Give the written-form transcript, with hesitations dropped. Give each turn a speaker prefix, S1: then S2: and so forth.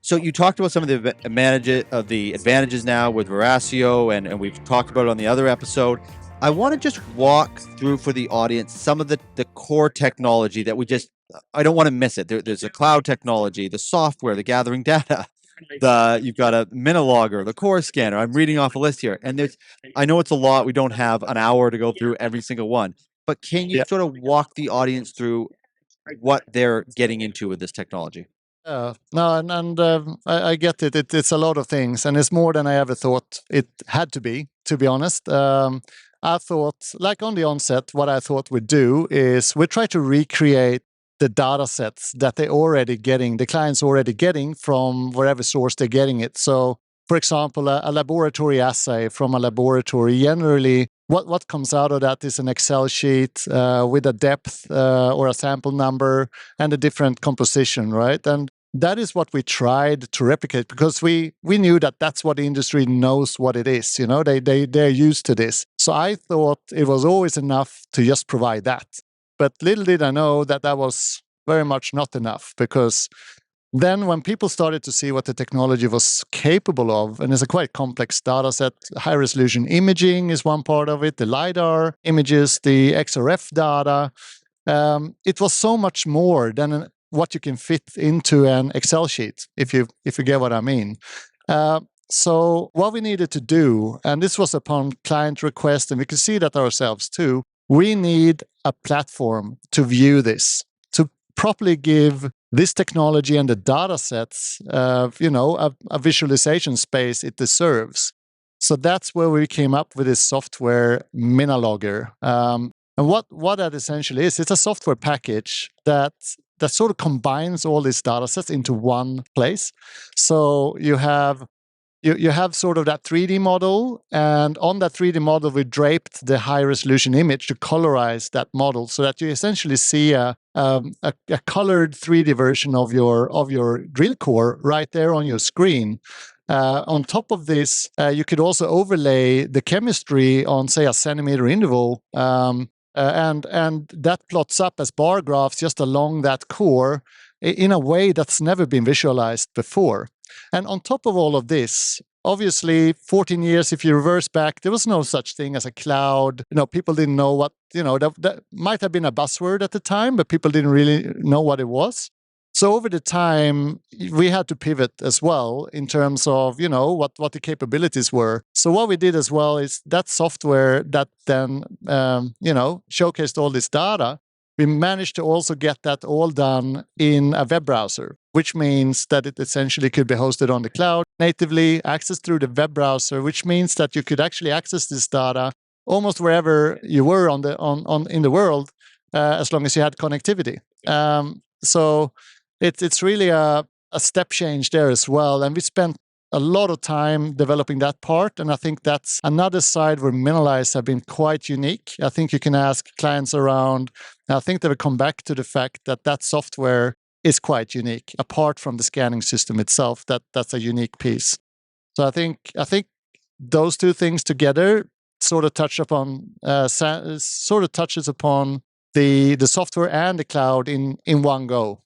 S1: So you talked about some of the advantages now with Veracio, and we've talked about it on the other episode. I want to just walk through for the audience some of the core technology that I don't want to miss it. There's a cloud technology, the software, the gathering data, you've got a Minilogger, the core scanner. I'm reading off a list here, and I know it's a lot. We don't have an hour to go through every single one, but can you sort of walk the audience through what they're getting into with this technology?
S2: No, and I get it. It's a lot of things, and it's more than I ever thought it had to be honest. I thought, like on the onset, what I thought we'd do is we'd try to recreate the data sets that the client's already getting from wherever source they're getting it. So, for example, a laboratory assay from a laboratory, generally, what comes out of that is an Excel sheet with a depth or a sample number and a different composition, right? And that is what we tried to replicate because we knew that that's what the industry knows what it is. You know, they're used to this. So I thought it was always enough to just provide that. But little did I know that that was very much not enough, because then when people started to see what the technology was capable of, and it's a quite complex data set, high resolution imaging is one part of it, the LiDAR images, the XRF data, it was so much more than what you can fit into an Excel sheet, if you get what I mean. So what we needed to do, and this was upon client request, and we can see that ourselves too, we need a platform to view this, to properly give this technology and the data sets, a visualization space it deserves. So that's where we came up with this software, Minilogger. And what that essentially is, it's a software package that sort of combines all these data sets into one place. So you have sort of that 3D model, and on that 3D model, we draped the high resolution image to colorize that model, so that you essentially see a colored 3D version of your drill core right there on your screen. On top of this, you could also overlay the chemistry on, say, a centimeter interval, and that plots up as bar graphs just along that core in a way that's never been visualized before. And on top of all of this, obviously, 14 years, if you reverse back, there was no such thing as a cloud. People didn't know what, that might have been a buzzword at the time, but people didn't really know what it was. So over the time, we had to pivot as well in terms of, what the capabilities were. So what we did as well is that software that then, showcased all this data, we managed to also get that all done in a web browser, which means that it essentially could be hosted on the cloud natively, accessed through the web browser, which means that you could actually access this data almost wherever you were in the world, as long as you had connectivity. So it's really a step change there as well. And we spent a lot of time developing that part. And I think that's another side where Minilize have been quite unique. I think you can ask clients around. I think they will come back to the fact that software is quite unique, apart from the scanning system itself. That's a unique piece. So I think those two things together sort of touches upon the software and the cloud in one go.